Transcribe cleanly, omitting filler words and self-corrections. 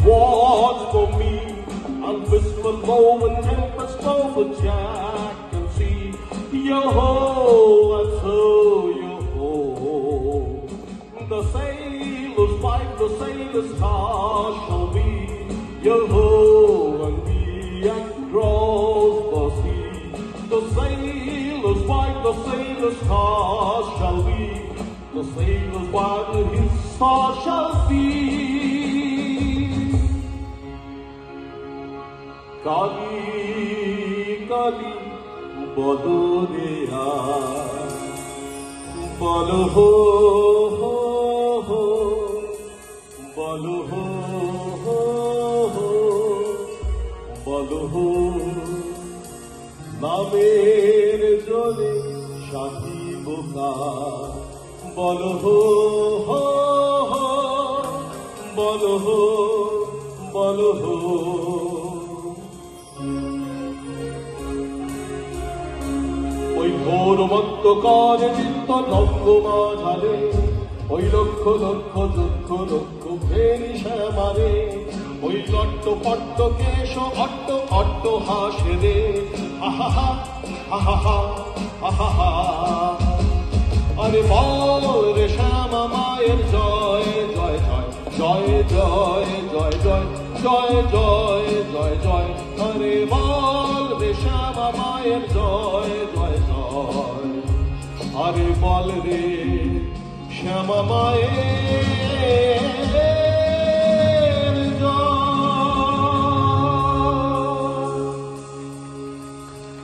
watch for me. I'll whisper low when tempest over Jack can see. Yo-ho, that's so yo-ho. The sailor's wife, the sailor's car shall be. Yo-ho, and be across the sea. The sailor's wife, the sailor's car shall be. The sailor's wife, his star shall be. Kali, Kali, bodore aay, bolo ho, bolo ho, bolo ho, namer jole shahi boka, bolo ho, bolo ho, bolo ho. ওই ঘোর মত্তকারে চিত্ত নঙ্গ মাঝারে, ওই লক্ষ লক্ষ যক্ষ লক্ষ ফেরি শ্যামারে, ওই লট্ট পট্ট কেশ অট্ট অট্ট হাসে রে, আহা আহা আহা। আরে বল রে শ্যামা মায়ের জয় জয় জয় জয় জয় জয় জয় জয় জয় জয়। আরে বল রে শ্যামা মায়ের জয় জয় জয়। আরে বল রে শ্যামা মায়ের